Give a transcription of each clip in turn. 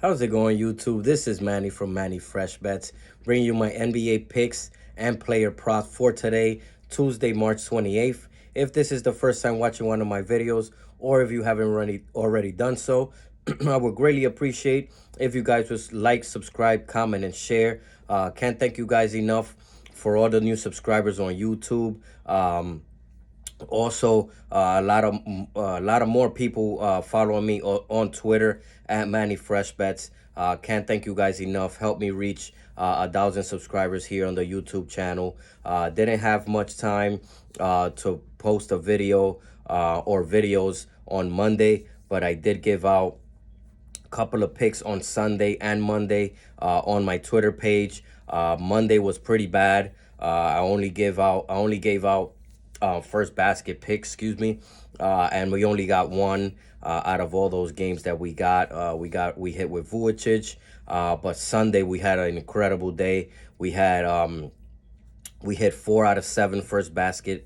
How's it going, YouTube? This is Manny from Manny Fresh Bets, bringing you my NBA picks and player props for today, Tuesday, March 28th. If this is the first time watching one of my videos, or if you haven't already done so, I would greatly appreciate if you guys would like, subscribe, comment, and share. Can't thank you guys enough for all the new subscribers on YouTube. Also, a lot of more people following me on Twitter at Manny Fresh Bets. Can't thank you guys enough. Help me reach 1,000 subscribers here on the YouTube channel. Didn't have much time to post a video or videos on Monday, but I did give out a couple of picks on Sunday and Monday on my Twitter page. Monday was pretty bad. I only gave out first basket pick, excuse me, and we only got one out of all those games that we got. We hit with Vucic, but Sunday we had an incredible day. We hit 4 out of 7 first basket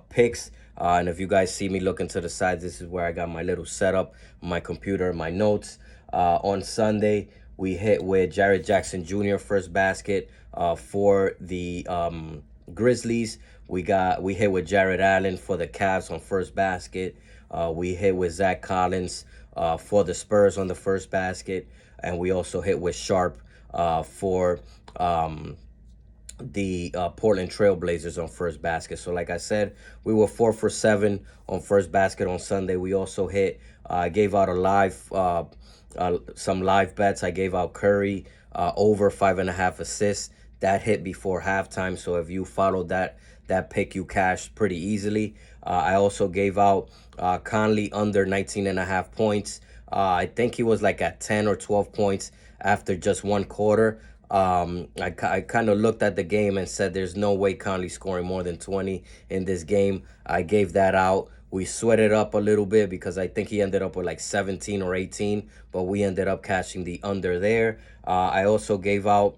picks. And if you guys see me looking to the side, this is where I got my little setup, my computer, my notes. On Sunday, we hit with Jared Jackson Jr. first basket for the Grizzlies. We hit with Jared Allen for the Cavs on first basket. We hit with Zach Collins for the Spurs on the first basket, and we also hit with Sharp for the Portland Trailblazers on first basket. So like I said, we were 4 for 7 on first basket on Sunday. We also hit, I gave out some live bets. I gave out Curry over 5.5 assists. That hit before halftime. So if you followed that pick, you cashed pretty easily. I also gave out Conley under 19.5 points. I think he was like at 10 or 12 points after just one quarter. I kind of looked at the game and said there's no way Conley scoring more than 20 in this game. I gave that out. We sweated up a little bit because I think he ended up with like 17 or 18, but we ended up cashing the under there. I also gave out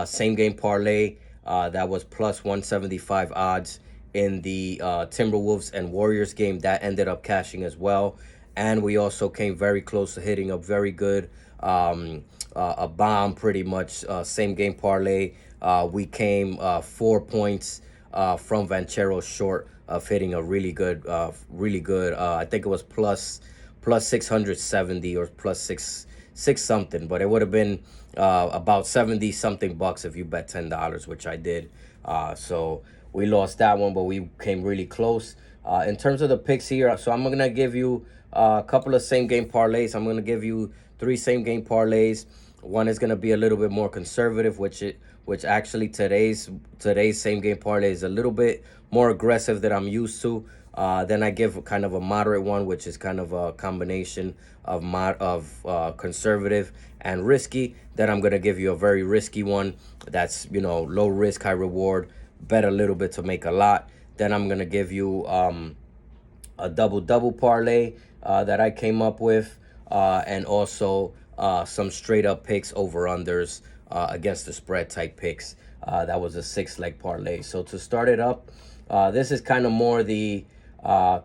same game parlay that was plus 175 odds in the Timberwolves and Warriors game. That ended up cashing as well. And we also came very close to hitting a very good a bomb, pretty much same game parlay. We came 4 points from Vancheros short of hitting a really good I think it was plus 670 or plus six something, but it would have been about 70 something bucks if you bet $10, which I did. So we lost that one, but we came really close. In terms of the picks here, so I'm gonna give you a couple of same game parlays. I'm gonna give you 3 same game parlays. One is gonna be a little bit more conservative, which actually today's same game parlay is a little bit more aggressive than I'm used to. Then I give kind of a moderate one, which is kind of a combination of conservative and risky. Then I'm gonna give you a very risky one that's, low risk, high reward, bet a little bit to make a lot. Then I'm gonna give you a double parlay that I came up with, and also some straight up picks, over unders against the spread type picks. That was a 6-leg parlay. So to start it up, this is kind of more the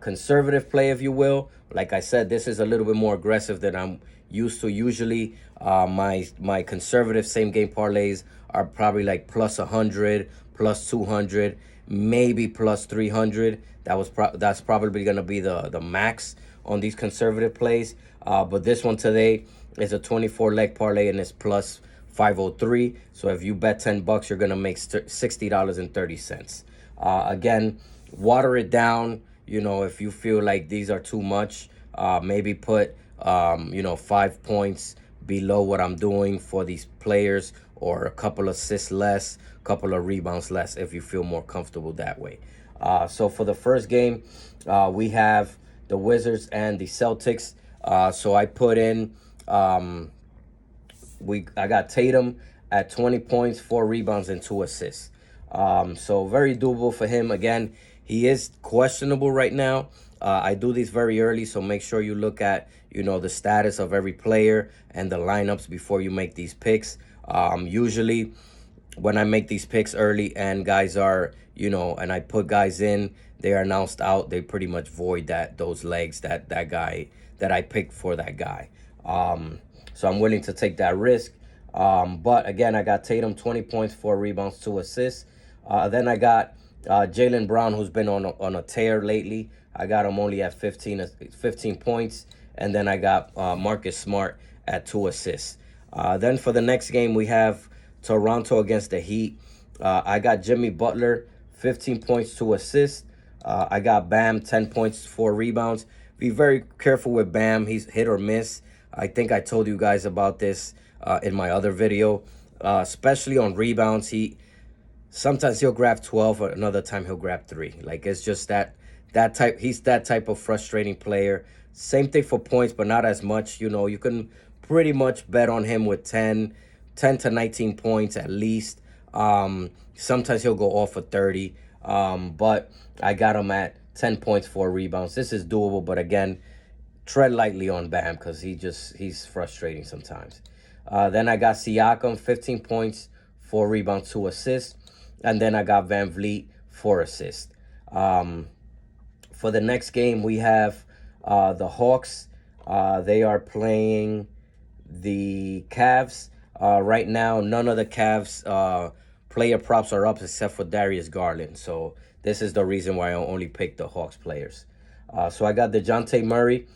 conservative play, if you will. Like I said, this is a little bit more aggressive than I'm used to. Usually my conservative same game parlays are probably like plus 100, plus 200, maybe plus 300. That's probably going to be the max on these conservative plays. But this one today is a 24-leg parlay, and it's plus 503. So if you bet $10, you're going to make $60.30. Again, water it down. If you feel like these are too much, maybe put 5 points below what I'm doing for these players, or a couple assists less, couple of rebounds less, if you feel more comfortable that way. So for the first game, we have the Wizards and the Celtics. So I put in I got Tatum at 20 points, 4 rebounds, and 2 assists. So very doable for him. Again, he is questionable right now. I do these very early, so make sure you look at, the status of every player and the lineups before you make these picks. Usually when I make these picks early and guys are, and I put guys in, they are announced out, they pretty much void those legs that guy that I picked for that guy. So I'm willing to take that risk. But again, I got Tatum 20 points, 4 rebounds, 2 assists. Then I got Jaylen Brown, who's been on a tear lately. I got him only at 15 points. And then I got Marcus Smart at 2 assists. Then for the next game, we have Toronto against the Heat. I got Jimmy Butler, 15 points, 2 assists. I got Bam, 10 points, 4 rebounds. Be very careful with Bam. He's hit or miss. I think I told you guys about this in my other video. Especially on rebounds, sometimes he'll grab 12, or another time he'll grab 3. Like, it's just that type. He's that type of frustrating player. Same thing for points, but not as much. You know, you can pretty much bet on him with 10 to 19 points at least. Sometimes he'll go off for 30. But I got him at 10 points, 4 rebounds. This is doable, but again, tread lightly on Bam because he's frustrating sometimes. Then I got Siakam, 15 points, 4 rebounds, 2 assists. And then I got Van Vliet, 4 assists. For the next game, we have the Hawks. They are playing the Cavs. Right now, none of the Cavs player props are up except for Darius Garland. So this is the reason why I only picked the Hawks players. So I got DeJounte Murray,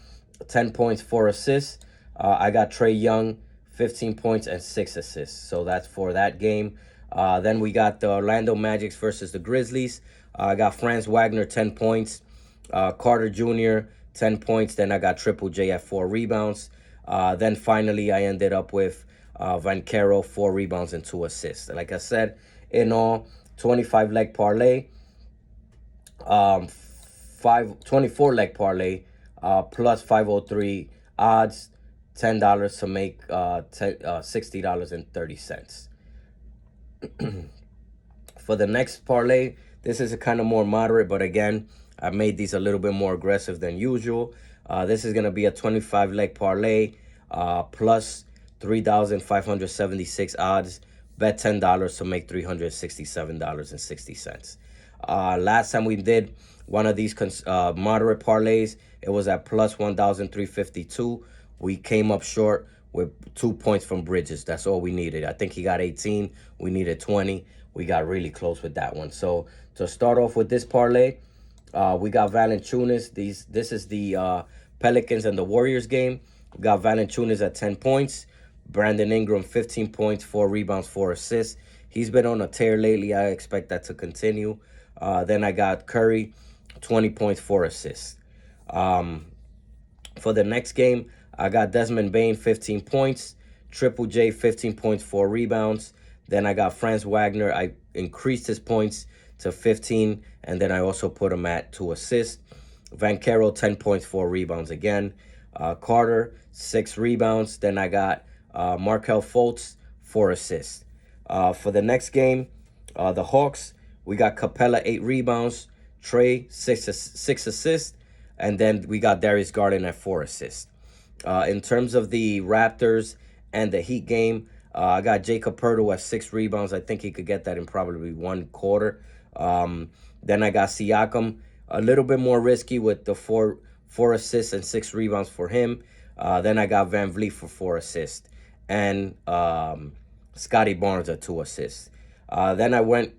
10 points, 4 assists. I got Trae Young, 15 points and 6 assists. So that's for that game. Then we got the Orlando Magic versus the Grizzlies. I got Franz Wagner, 10 points. Carter Jr., 10 points. Then I got Triple J at 4 rebounds. Then finally, I ended up with Vancaro, 4 rebounds and 2 assists. Like I said, in all, 25 leg parlay, 24 leg parlay, plus 503 odds, $10 to make $60.30. For the next parlay, this is a kind of more moderate, but again, I made these a little bit more aggressive than usual. This is going to be a 25 leg parlay, plus 3,576 odds. Bet $10 to make $367.60. Last time we did one of these moderate parlays, it was at plus 1,352. We came up short with 2 points from Bridges. That's all we needed. I think he got 18. We needed 20. We got really close with that one. So to start off with this parlay, we got Valanciunas. This is the Pelicans and the Warriors game. We got Valanciunas at 10 points. Brandon Ingram, 15 points, 4 rebounds, 4 assists. He's been on a tear lately. I expect that to continue. Then I got Curry, 20 points, 4 assists. For the next game, I got Desmond Bane, 15 points. Triple J, 15 points, 4 rebounds. Then I got Franz Wagner. I increased his points to 15, and then I also put him at 2 assists. Vancaro, 10 points, 4 rebounds again. Carter, 6 rebounds. Then I got Markelle Fultz, 4 assists. For the next game, the Hawks, we got Capella, 8 rebounds. Trae, 6 assists. And then we got Darius Garland at 4 assists. In terms of the Raptors and the Heat game, I got Jakob Poeltl at 6 rebounds. I think he could get that in probably 1 quarter. Then I got Siakam, a little bit more risky with the 4 assists and 6 rebounds for him. Then I got Van Vliet for 4 assists. And Scotty Barnes at 2 assists. Then I went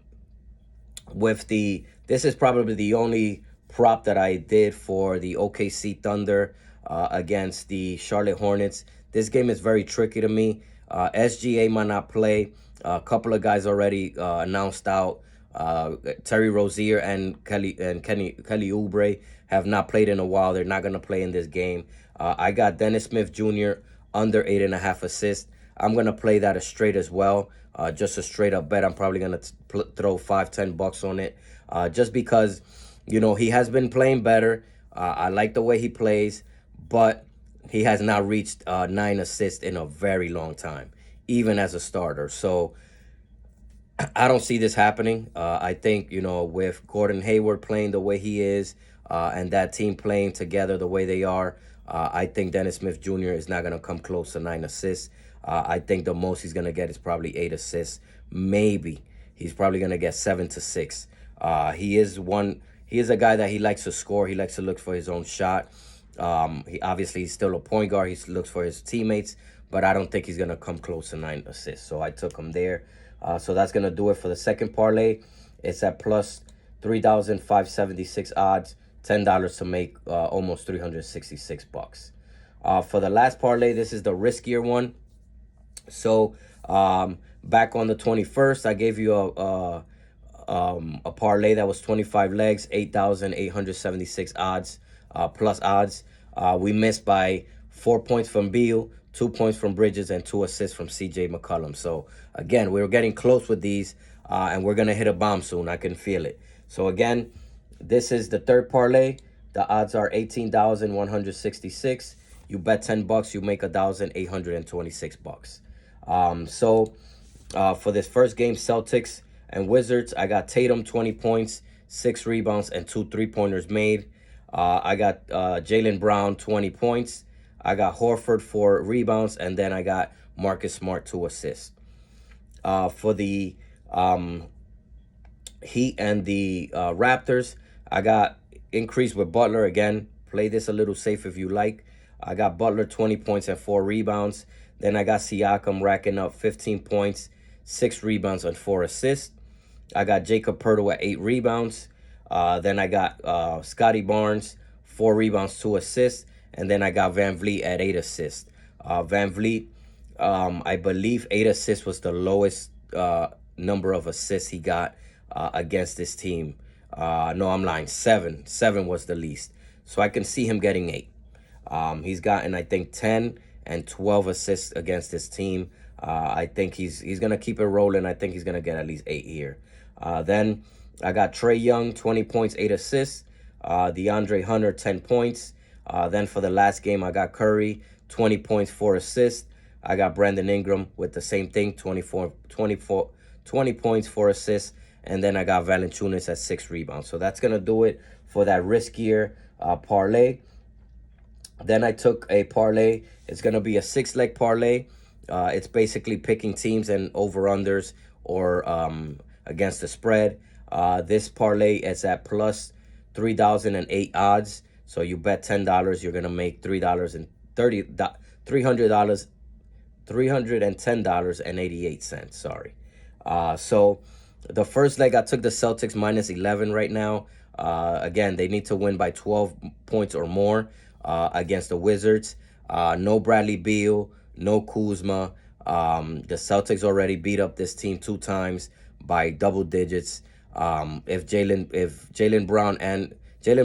with this is probably the only prop that I did for the OKC Thunder against the Charlotte Hornets. This game is very tricky to me. SGA might not play. A couple of guys already announced out. Terry Rozier and Kelly Oubre have not played in a while. They're not going to play in this game. I got Dennis Smith Jr. under 8.5 assists. I'm going to play that as straight as well. Just a straight up bet. I'm probably going to throw $5-10 on it. Just because, you know, he has been playing better. I like the way he plays, but he has not reached 9 assists in a very long time, even as a starter. So I don't see this happening. I think, you know, with Gordon Hayward playing the way he is and that team playing together the way they are, I think Dennis Smith Jr. is not going to come close to 9 assists. I think the most he's going to get is probably 8 assists. Maybe he's probably going to get 7 to 6. He is a guy that he likes to score. He likes to look for his own shot. He's still a point guard. He looks for his teammates, but I don't think he's gonna come close to 9 assists. So I took him there. So that's gonna do it for the second parlay. It's at plus 3,576 odds, $10 to make almost 366 bucks. For the last parlay, this is the riskier one. So back on the 21st, I gave you a parlay that was 25 legs, 8,876 odds, plus odds. We missed by 4 points from Beal, 2 points from Bridges, and 2 assists from CJ McCollum. So again, we were getting close with these, and we're gonna hit a bomb soon. I can feel it. So again, this is the third parlay. The odds are 18,166. You bet $10, you make 1,826 bucks. For this first game, Celtics and Wizards, I got Tatum 20 points, 6 rebounds, and 2 3-pointers made. I got Jaylen Brown 20 points. I got Horford 4 rebounds, and then I got Marcus Smart 2 assists. For the Heat and the Raptors, I got increased with Butler. Again, play this a little safe if you like. I got Butler 20 points and 4 rebounds. Then I got Siakam racking up 15 points, 6 rebounds, and 4 assists. I got Jakob Poeltl at 8 rebounds. Then I got Scotty Barnes, 4 rebounds, 2 assists. And then I got Van Vliet at 8 assists. Van Vliet, I believe 8 assists was the lowest number of assists he got against this team. No, I'm lying. 7. 7 was the least. So I can see him getting 8. He's gotten, I think, 10 and 12 assists against this team. I think he's going to keep it rolling. I think he's going to get at least 8 here. Then I got Trae Young, 20 points, 8 assists. DeAndre Hunter, 10 points. Then for the last game, I got Curry, 20 points, 4 assists. I got Brandon Ingram with the same thing, 20 points, 4 assists. And then I got Valanciunas at 6 rebounds. So that's going to do it for that riskier parlay. Then I took a parlay. It's going to be a 6-leg parlay. It's basically picking teams and over-unders or against the spread. This parlay is at plus 3,008 odds. So you bet $10, you're going to make $310.88. Sorry. So the first leg, I took the Celtics minus 11 right now. Again, they need to win by 12 points or more against the Wizards. No Bradley Beal, no Kuzma. The Celtics already beat up this team 2 times by double digits. If Jaylen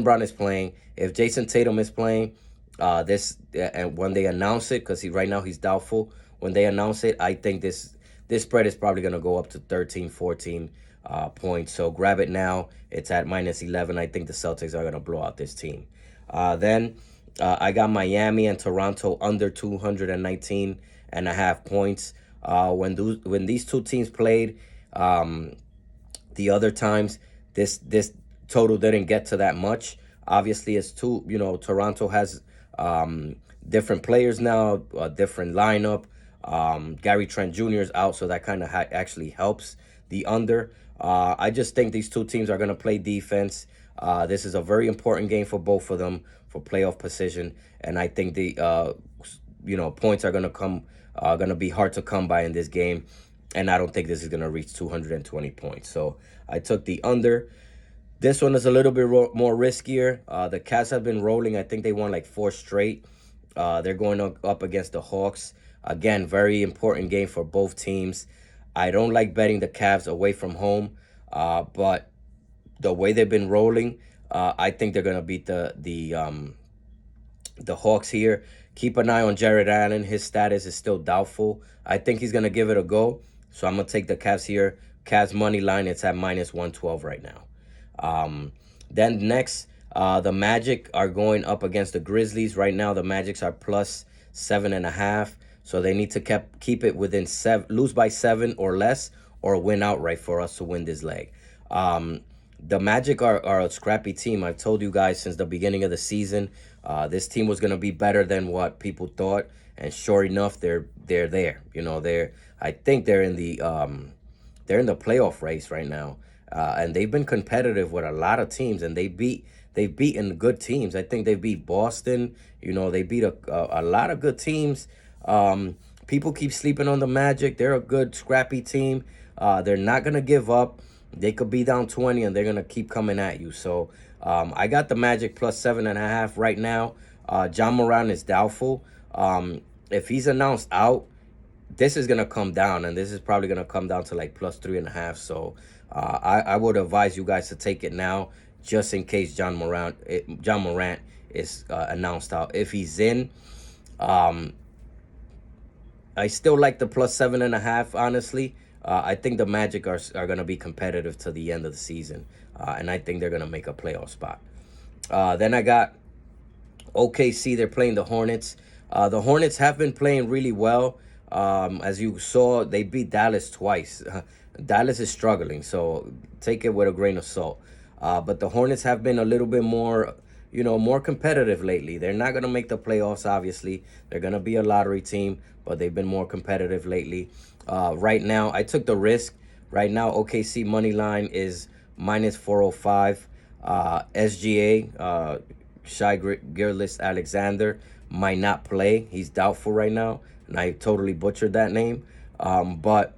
Brown is playing, if Jason Tatum is playing, and when they announce it, because right now he's doubtful. When they announce it, I think this spread is probably going to go up to 13, 14 points. So grab it now. It's at minus 11. I think the Celtics are going to blow out this team. Then I got Miami and Toronto under 219.5 points. When these two teams played the other times, this total didn't get to that much. Obviously, it's Toronto has different players now, a different lineup. Gary Trent Jr. is out, so that kind of actually helps the under. I just think these two teams are going to play defense. This is a very important game for both of them for playoff position, and I think the points are going to be hard to come by in this game, and I don't think this is going to reach 220 points. So I took the under. This one is a little bit more riskier. The Cavs have been rolling. I think they won like 4 straight. They're going up against the Hawks. Again, very important game for both teams. I don't like betting the Cavs away from home, but the way they've been rolling, I think they're going to beat the Hawks here. Keep an eye on Jared Allen. His status is still doubtful. I think he's going to give it a go. So I'm going to take the Cavs here. Cavs money line, it's at minus 112 right now. Then next, the Magic are going up against the Grizzlies. Right now, the Magics are plus 7.5. So they need to keep it within 7, lose by 7 or less, or win outright for us to win this leg. The Magic are a scrappy team. I've told you guys since the beginning of the season, this team was going to be better than what people thought. And sure enough, they're there. I think they're in the playoff race right now. And they've been competitive with a lot of teams, and they beat they've beaten good teams. I think they beat Boston. You know, they beat a lot of good teams. People keep sleeping on the Magic. They're a good, scrappy team. They're not going to give up. They could be down 20, and they're going to keep coming at you. So I got the Magic plus 7.5 right now. John Moran is doubtful. If he's announced out, this is going to come down, and this is probably going to come down to like plus 3.5. So I would advise you guys to take it now, just in case John Morant is announced out. If he's in, I still like the plus 7.5, honestly. I think the Magic are going to be competitive to the end of the season, and I think they're going to make a playoff spot. Then I got OKC. They're playing the Hornets. The Hornets have been playing really well. As you saw, they beat Dallas twice. Dallas is struggling, so take it with a grain of salt. But the Hornets have been a little bit more, more competitive lately. They're not going to make the playoffs, obviously. They're going to be a lottery team, but they've been more competitive lately. Right now, I took the risk. Right now, OKC money line is minus 405. SGA, Shai Gilgeous-Alexander, might not play. He's doubtful right now, and I totally butchered that name. But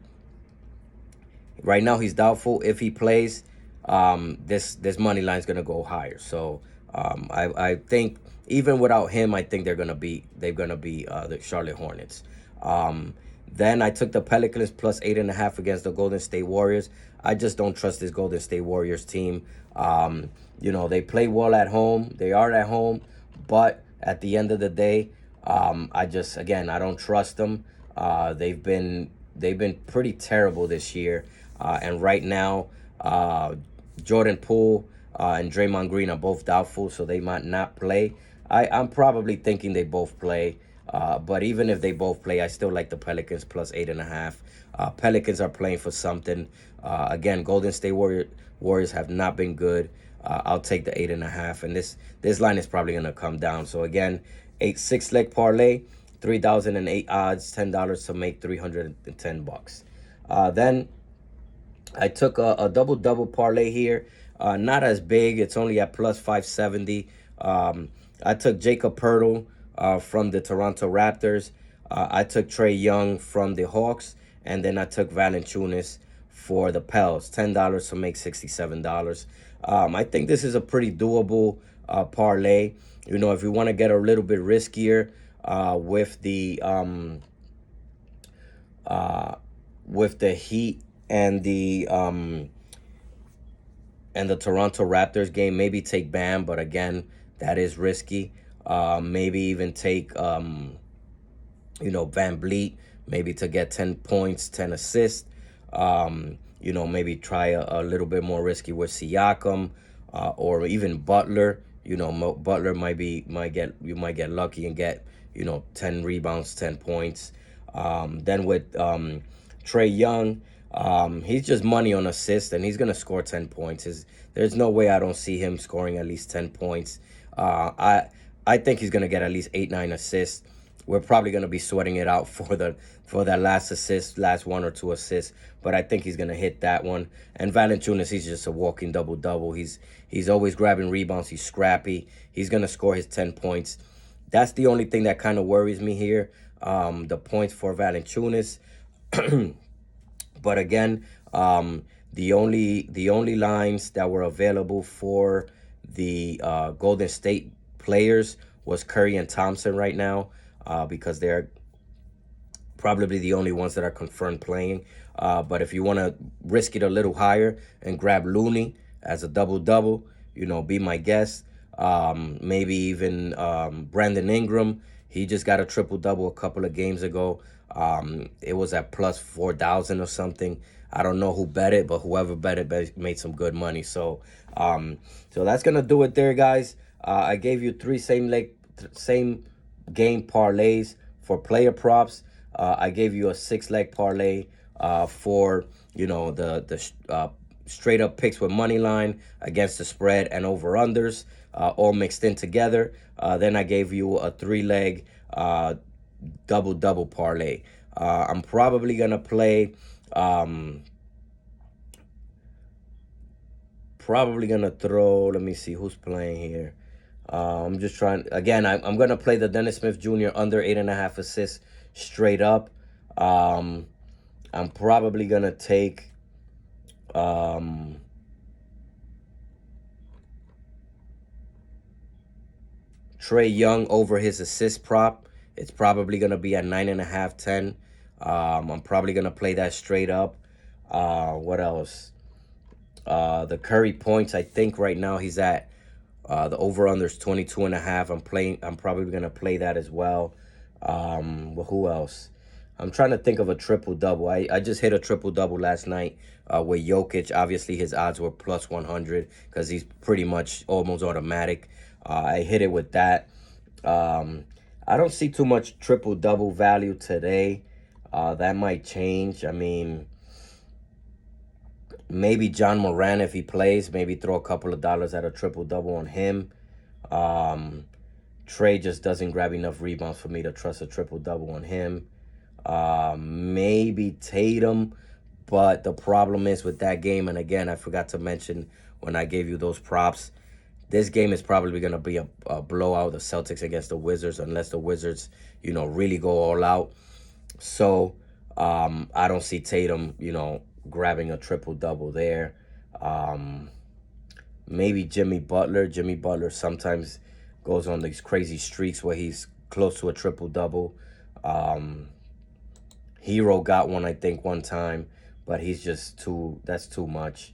right now he's doubtful. If he plays, this money line is gonna go higher. So I think even without him, I think they're gonna be the Charlotte Hornets. Then I took the Pelicans plus 8.5 against the Golden State Warriors. I just don't trust this Golden State Warriors team. They play well at home. They are at home, but at the end of the day, I don't trust them. They've been pretty terrible this year, and right now, Jordan Poole and Draymond Green are both doubtful, so they might not play. I'm probably thinking they both play, but even if they both play, I still like the Pelicans plus 8.5. Pelicans are playing for something. Again, Golden State Warriors have not been good. I'll take the 8.5, and this line is probably gonna come down. So again, 6-leg parlay, 3,008 odds, $10 to make $310. Then I took a double parlay here. Not as big. It's only at plus 570. I took Jacob Poeltl from the Toronto Raptors. I took Trae Young from the Hawks, and then I took Valanciunas for the Pels. $10 to make $67. I think this is a pretty doable parlay. If you want to get a little bit riskier with the Heat and the Toronto Raptors game, maybe take Bam, but again, that is risky. Maybe even take Van Vliet, maybe to get 10 points, 10 assists. Maybe try a little bit more risky with Siakam, or even Butler. Butler might get lucky and get 10 rebounds, 10 points. Then with Trae Young, he's just money on assists, and he's gonna score 10 points. There's no way I don't see him scoring at least 10 points. I think he's gonna get at least 8-9 assists. We're probably gonna be sweating it out for that last assist, last 1 or 2 assists, but I think he's gonna hit that one. And Valanciunas, he's just a walking double-double. He's always grabbing rebounds. He's scrappy. He's gonna score his 10 points. That's the only thing that kind of worries me here. The points for Valanciunas. But again, the only lines that were available for the Golden State players was Curry and Thompson right now, because they're probably the only ones that are confirmed playing. But if you want to risk it a little higher and grab Looney as a double-double, be my guest. Maybe even Brandon Ingram. He just got a triple-double a couple of games ago. It was at plus 4,000 or something. I don't know who bet it, but whoever bet it made some good money. So that's gonna do it there, guys. I gave you 3 same game parlays for player props. I gave you a 6-leg parlay for the straight up picks with money line against the spread and over unders, all mixed in together. Then I gave you a 3-leg double parlay. I'm probably gonna play probably going to throw, let me see who's playing here. I'm just trying, again, I'm going to play the Dennis Smith Jr. under 8.5 assists straight up. I'm probably going to take Trae Young over his assist prop. It's probably going to be at 9.5, 10. I'm probably going to play that straight up. What else? The Curry points, I think right now he's at the over-under's 22.5. I'm probably going to play that as well. Well, who else? I'm trying to think of a triple-double. I just hit a triple-double last night with Jokic. Obviously, his odds were plus 100 because he's pretty much almost automatic. I hit it with that. I don't see too much triple-double value today. That might change. I mean, maybe John Moran, if he plays, maybe throw a couple of dollars at a triple-double on him. Trae just doesn't grab enough rebounds for me to trust a triple-double on him. Maybe Tatum, but the problem is with that game, and again, I forgot to mention when I gave you those props, this game is probably going to be a blowout, the Celtics against the Wizards, unless the Wizards, really go all out. So I don't see Tatum, grabbing a triple-double there. Maybe Jimmy Butler. Jimmy Butler sometimes goes on these crazy streaks where he's close to a triple-double. Hero got one, I think, one time, but he's just that's too much.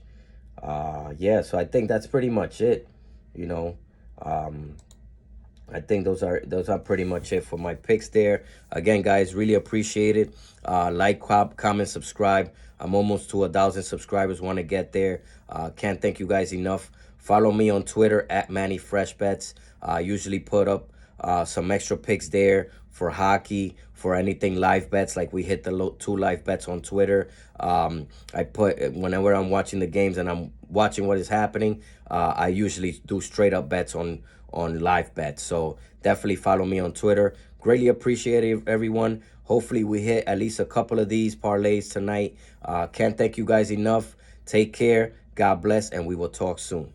Yeah, so I think that's pretty much it. I think those are pretty much it for my picks there. Again, guys, really appreciate it. Like, comment, subscribe. I'm almost to 1,000 subscribers. Want to get there. Can't thank you guys enough. Follow me on Twitter at MannyFreshBets. I usually put up some extra picks there for hockey, for anything live bets, like we hit the 2 live bets on Twitter. I put, whenever I'm watching the games and I'm watching what is happening, I usually do straight up bets on live bets. So definitely follow me on Twitter. Greatly appreciate it, everyone. Hopefully we hit at least a couple of these parlays tonight. Can't thank you guys enough. Take care. God bless, and we will talk soon.